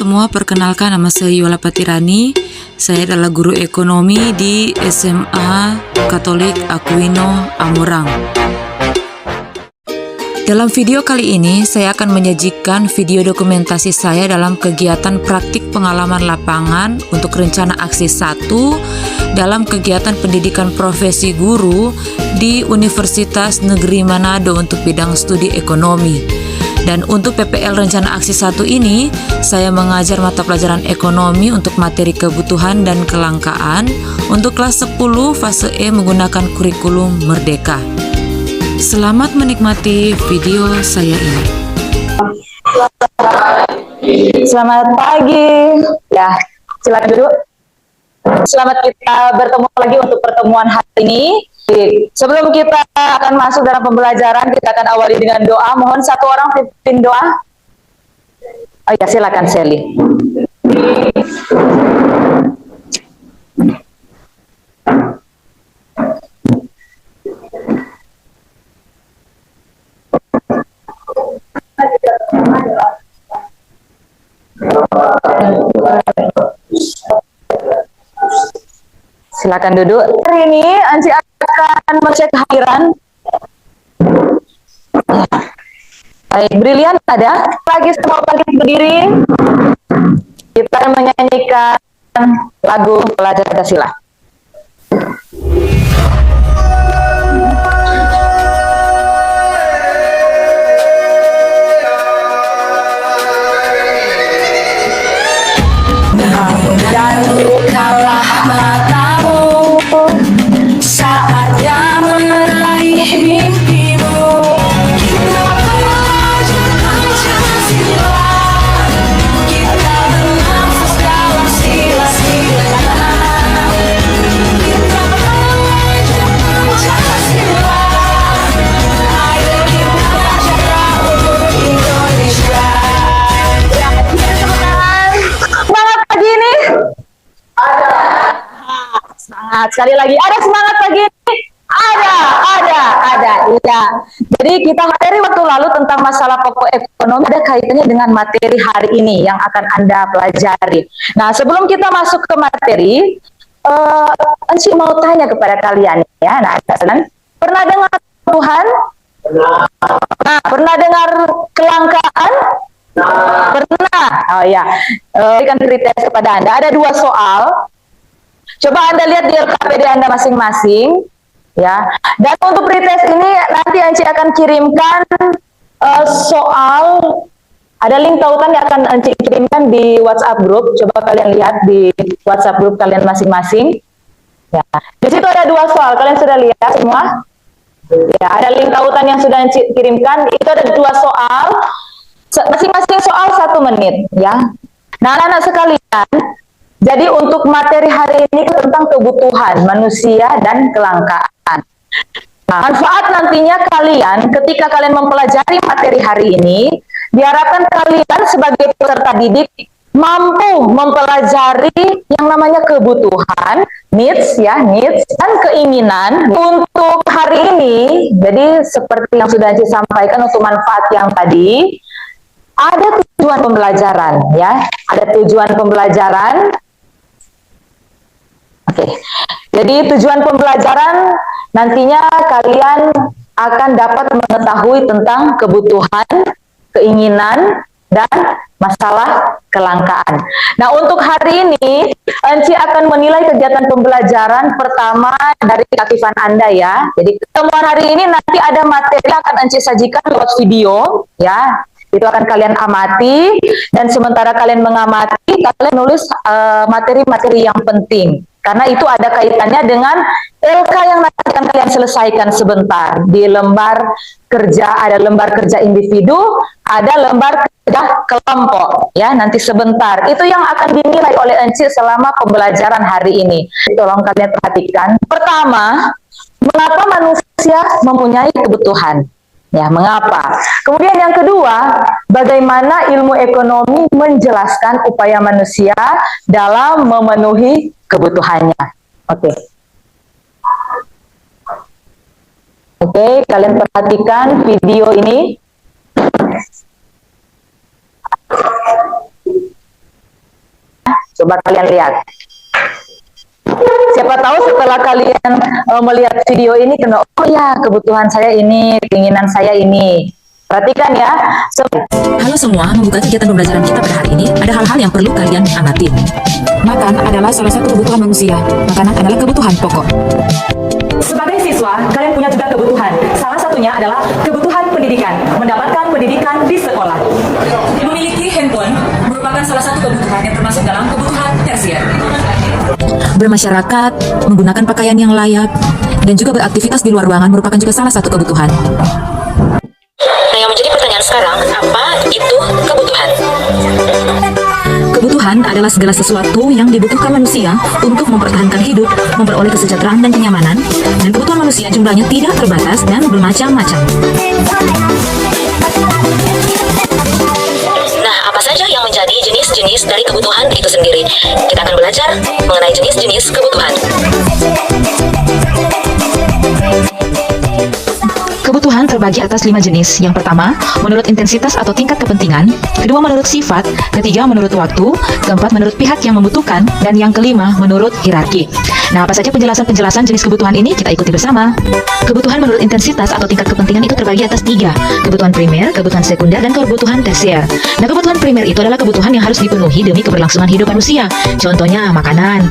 semua, perkenalkan nama saya Yola Patirani. Saya adalah guru ekonomi di SMA Katolik Aquino Amurang. Dalam video kali ini, saya akan menyajikan video dokumentasi saya dalam kegiatan praktik pengalaman lapangan untuk rencana aksi 1 dalam kegiatan pendidikan profesi guru di Universitas Negeri Manado untuk bidang studi ekonomi. Dan untuk PPL rencana aksi 1 ini, saya mengajar mata pelajaran ekonomi untuk materi kebutuhan dan kelangkaan untuk kelas 10 fase E menggunakan kurikulum Merdeka. Selamat menikmati video saya ini. Selamat pagi. Ya, silakan duduk. Selamat kita bertemu lagi untuk pertemuan hari ini. Sebelum kita akan masuk dalam pembelajaran, kita akan awali dengan doa. Mohon satu orang pimpin doa. Oh ya, silakan Sally. Silakan duduk. Hari ini Anci akan mengecek kehadiran. Baik, Brilian ada? Lagi semua bangkit berdiri. Kita akan menyanyikan lagu Pelajar Pancasila. Dan bukalah matamu saatnya meraih mimpimu. Kita belajar Pancasila, kita bernafas dalam sila-sila. Kita belajar Pancasila, ayo kita jaga untuk Indonesia. Semangat pagi ini. Semangat sekali lagi. Ada semangat pagi ini? Ada. Ya. Jadi kita materi waktu lalu tentang masalah pokok ekonomi ada kaitannya dengan materi hari ini yang akan Anda pelajari. Nah, sebelum kita masuk ke materi, Anci mau tanya kepada kalian ya. Nah, pernah dengar Tuhan? Nah, pernah dengar kelangkaan? Pernah. Oh ya. Berikan kritis kepada Anda. Ada 2 soal. Coba Anda lihat di LKPD Anda masing-masing, ya. Dan untuk pretest ini nanti Anci akan kirimkan soal, ada link tautan yang akan Anci kirimkan di WhatsApp group. Coba kalian lihat di WhatsApp group kalian masing-masing. Ya. Di situ ada 2 soal. Kalian sudah lihat semua? Ya, ada link tautan yang sudah Anci kirimkan. Itu ada 2 soal. Masing-masing soal 1 menit, ya. Nah, anak-anak sekalian. Jadi untuk materi hari ini tentang kebutuhan manusia dan kelangkaan. Nah, manfaat nantinya kalian ketika kalian mempelajari materi hari ini, diharapkan kalian sebagai peserta didik mampu mempelajari yang namanya kebutuhan, needs ya, needs dan keinginan untuk hari ini. Jadi seperti yang sudah saya sampaikan untuk manfaat yang tadi, ada tujuan pembelajaran ya, ada tujuan pembelajaran. Oke, jadi tujuan pembelajaran nantinya kalian akan dapat mengetahui tentang kebutuhan, keinginan, dan masalah kelangkaan. Nah, untuk hari ini, Anci akan menilai kegiatan pembelajaran pertama dari keaktifan Anda ya. Jadi, pertemuan hari ini nanti ada materi yang akan Anci sajikan lewat video ya. Itu akan kalian amati, dan sementara kalian mengamati, kalian nulis materi-materi yang penting. Karena itu ada kaitannya dengan LK yang nanti akan kalian selesaikan sebentar. Di lembar kerja, ada lembar kerja individu, ada lembar kerja kelompok. Ya, nanti sebentar. Itu yang akan dinilai oleh Anci selama pembelajaran hari ini. Tolong kalian perhatikan. Pertama, mengapa manusia mempunyai kebutuhan? Ya, mengapa? Kemudian yang kedua, bagaimana ilmu ekonomi menjelaskan upaya manusia dalam memenuhi kebutuhannya. Oke. Oke, kalian perhatikan video ini. Coba kalian lihat. Siapa tahu setelah kalian melihat video ini kena, oh ya kebutuhan saya ini, keinginan saya ini. Perhatikan ya. Halo semua, membuka kegiatan pembelajaran kita pada hari ini, ada hal-hal yang perlu kalian amati. Makan adalah salah satu kebutuhan manusia. Makanan adalah kebutuhan pokok. Sebagai siswa, kalian punya juga kebutuhan. Salah satunya adalah kebutuhan pendidikan, mendapatkan pendidikan di sekolah. Memiliki handphone merupakan salah satu kebutuhan yang termasuk dalam kebutuhan tersier. Bermasyarakat, menggunakan pakaian yang layak, dan juga beraktivitas di luar ruangan merupakan juga salah satu kebutuhan. Nah, yang menjadi pertanyaan sekarang, apa itu kebutuhan? Kebutuhan adalah segala sesuatu yang dibutuhkan manusia untuk mempertahankan hidup, memperoleh kesejahteraan dan kenyamanan, dan kebutuhan manusia jumlahnya tidak terbatas dan bermacam-macam. Nah, apa saja yang menjadi jenis-jenis dari kebutuhan itu sendiri? Kita akan belajar mengenai jenis-jenis kebutuhan. Kebutuhan terbagi atas 5 jenis. Yang pertama, menurut intensitas atau tingkat kepentingan. Kedua, menurut sifat. Ketiga, menurut waktu. Keempat, menurut pihak yang membutuhkan. Dan yang kelima, menurut hierarki. Nah, apa saja penjelasan-penjelasan jenis kebutuhan ini kita ikuti bersama. Kebutuhan menurut intensitas atau tingkat kepentingan itu terbagi atas 3. Kebutuhan primer, kebutuhan sekunder, dan kebutuhan tersier. Nah, kebutuhan primer itu adalah kebutuhan yang harus dipenuhi demi keberlangsungan hidup manusia. Contohnya makanan,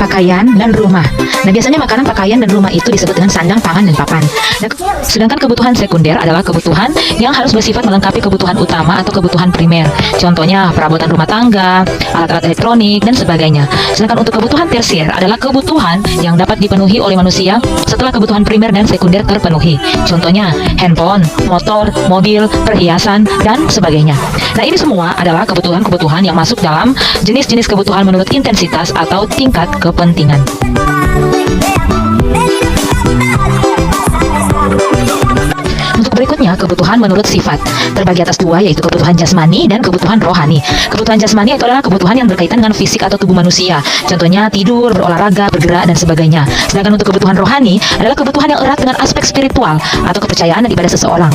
pakaian, dan rumah. Nah, biasanya makanan, pakaian, dan rumah itu disebut dengan sandang, pangan, dan papan. Nah, sedangkan kebutuhan sekunder adalah kebutuhan yang harus bersifat melengkapi kebutuhan utama atau kebutuhan primer. Contohnya perabotan rumah tangga, alat-alat elektronik, dan sebagainya. Sedangkan untuk kebutuhan tersier adalah kebutuhan yang dapat dipenuhi oleh manusia setelah kebutuhan primer dan sekunder terpenuhi. Contohnya handphone, motor, mobil, perhiasan, dan sebagainya. Nah, ini semua adalah kebutuhan-kebutuhan yang masuk dalam jenis-jenis kebutuhan menurut intensitas atau tingkat kepentingan. Untuk berikutnya, kebutuhan menurut sifat. Terbagi atas 2, yaitu kebutuhan jasmani dan kebutuhan rohani. Kebutuhan jasmani itu adalah kebutuhan yang berkaitan dengan fisik atau tubuh manusia. Contohnya tidur, berolahraga, bergerak, dan sebagainya. Sedangkan untuk kebutuhan rohani adalah kebutuhan yang erat dengan aspek spiritual atau kepercayaan daripada seseorang.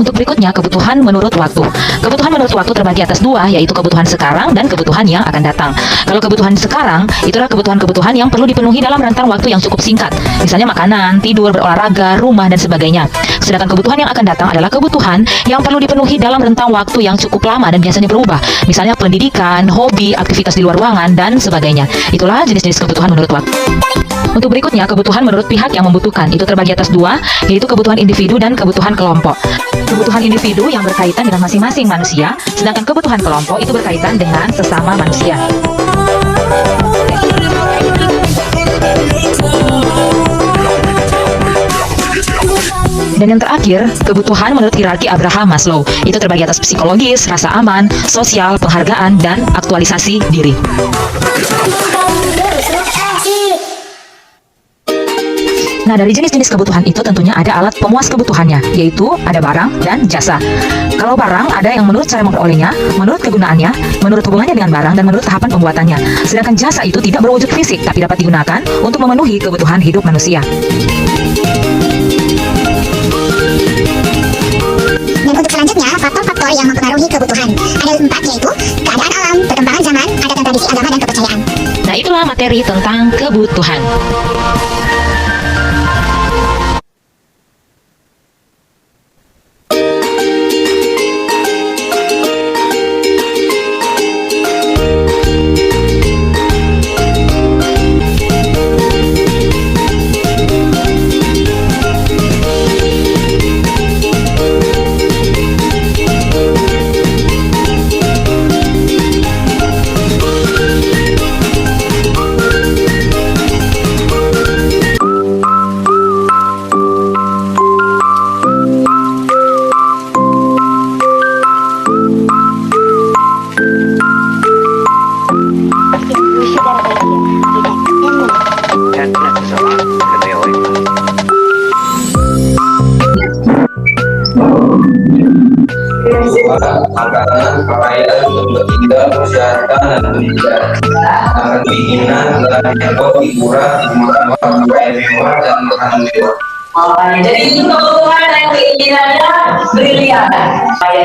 Untuk berikutnya, kebutuhan menurut waktu. Kebutuhan menurut waktu terbagi atas 2, yaitu kebutuhan sekarang dan kebutuhan yang akan datang. Kalau kebutuhan sekarang, itulah kebutuhan-kebutuhan yang perlu dipenuhi dalam rentang waktu yang cukup singkat. Misalnya makanan, tidur, berolahraga, rumah, dan sebagainya. Sedangkan kebutuhan yang akan datang adalah kebutuhan yang perlu dipenuhi dalam rentang waktu yang cukup lama dan biasanya berubah. Misalnya pendidikan, hobi, aktivitas di luar ruangan, dan sebagainya. Itulah jenis-jenis kebutuhan menurut waktu. Untuk berikutnya, kebutuhan menurut pihak yang membutuhkan. Itu terbagi atas 2, yaitu kebutuhan individu dan kebutuhan kelompok. Kebutuhan individu yang berkaitan dengan masing-masing manusia, sedangkan kebutuhan kelompok itu berkaitan dengan sesama manusia. Dan yang terakhir, kebutuhan menurut hierarki Abraham Maslow. Itu terbagi atas psikologis, rasa aman, sosial, penghargaan, dan aktualisasi diri. Nah, dari jenis-jenis kebutuhan itu tentunya ada alat pemuas kebutuhannya, yaitu ada barang dan jasa. Kalau barang, ada yang menurut cara memperolehnya, menurut kegunaannya, menurut hubungannya dengan barang, dan menurut tahapan pembuatannya. Sedangkan jasa itu tidak berwujud fisik, tapi dapat digunakan untuk memenuhi kebutuhan hidup manusia. Dan untuk selanjutnya, faktor-faktor yang mempengaruhi kebutuhan. Ada 4, yaitu keadaan alam, perkembangan zaman, adat dan tradisi agama, dan kepercayaan. Nah, itulah materi tentang kebutuhan. makanan, pakaian untuk tinggal, kesehatan dan pendidikan. Akan perizinan, hiburan, hiburan, pakaian mewah dan makanan mewah. Makanya, jadi itu kebutuhan dan keinginannya brilian.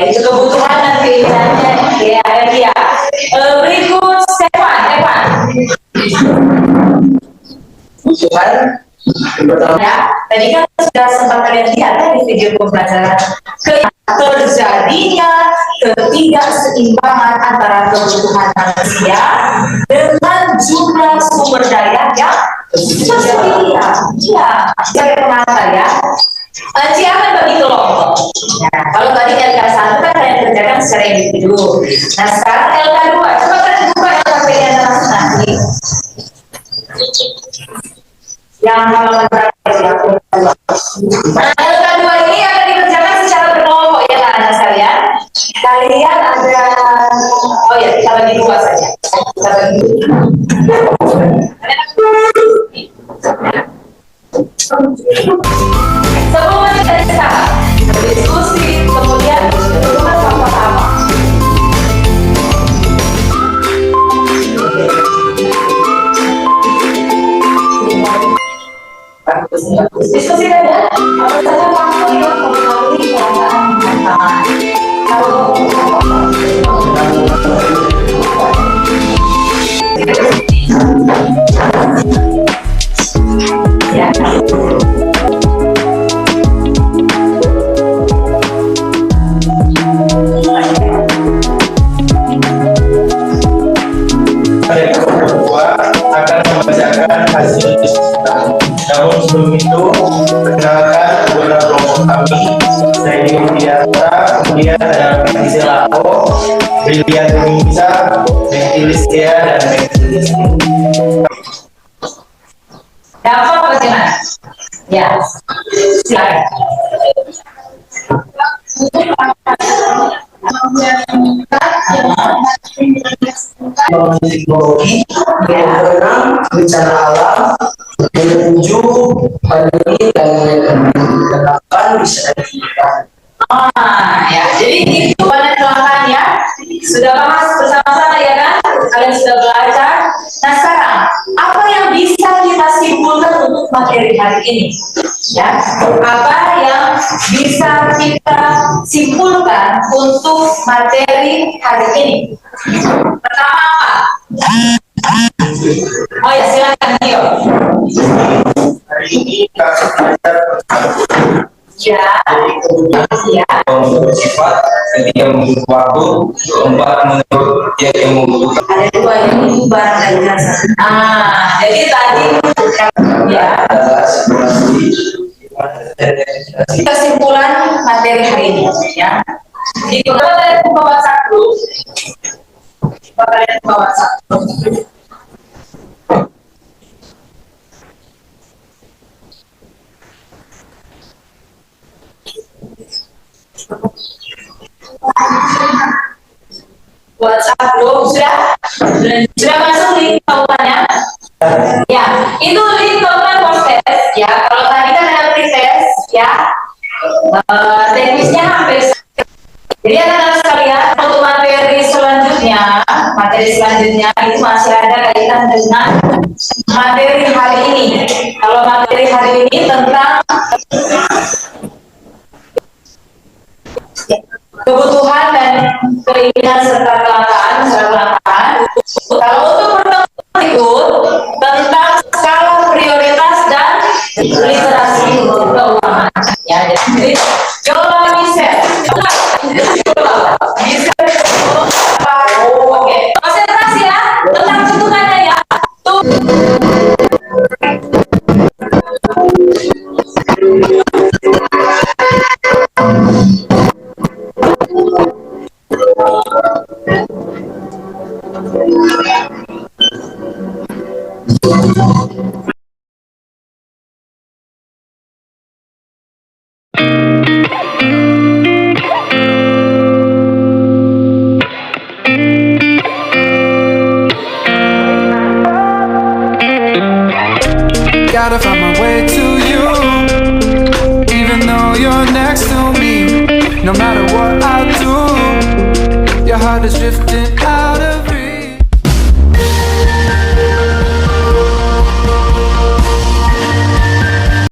Itu kebutuhan dan keinginannya ya. Berikut Stefan. Kebutuhan pertama. Ya, tadi kan sudah sempat kalian lihat di video pembelajaran terjadinya ketidakseimbangan antara kebutuhan manusia dengan jumlah sumber daya yang tersedia. Ya, sebagai pengantar ya. Cia akan bagi kelompok. Nah, kalau tadi LK1 kan kalian kerjakan secara individu. Nah, sekarang LK2, coba kalian buka LKP-nya masing-masing. Yang halaman berapa ya? Nah, LK2 ini akan dikerjakan secara berkelompok ya anak sekalian. Kalian ada, oh ya kita bagi dua saja. Kita bagi sebelum kita diskusi, kemudian kita sama-sama. Diskusi saja apa saja faktor yang mempengaruhi perasaan tantangan. Ya. Akan membacakan hasil diskusi. Namun sebelum itu, perkenalkan anggota kelompok kami. Saya Diwidiata, kemudian ada Mekti Lako, Brilian Nisa, Mekti Listia, dan Mekti Listia. Dapat bagaimana? Ya, silakan. Teknologi, berenang, bencana alam, menuju pandemi dan menekan bisa dihentikan. Ya, jadi itu pada kelangkaan ya. Sudah bahas bersama-sama ya kan? Kalian sudah belajar. Nah sekarang, apa yang bisa kita simpulkan untuk materi hari ini? Ya, apa yang bisa kita simpulkan untuk materi hari ini? Pertama apa? Oh ya, silakan Dio. Hari ini kita belajar Ya, bersifat ketika membutuhkan waktu, keempat menurut dia yang membutuhkan. ada dua ini barang dari jasa. Jadi tadi ya kesimpulan materi hari ini ya. Jadi kalau kalian buka WhatsApp dulu, WhatsApp dulu sudah masuk link tautannya ya, itu link tautan proses ya. Kalau tadi kan ada pretest ya, teknisnya hampir. Jadi anak-anak sekalian, untuk materi selanjutnya itu masih ada kaitan dengan materi hari ini. Kalau materi hari ini tentang kebutuhan dan keinginan serta kelangkaan. Kalau untuk pertemuan berikut tentang skala prioritas dan literasi keuangan. Ya, jadi Yola Michel. Oke, konsentrasi ya tentang kebutuhannya ya. Tuh. Gotta find my way to you, even though you're next to me. No matter what I do, your heart is drifting out.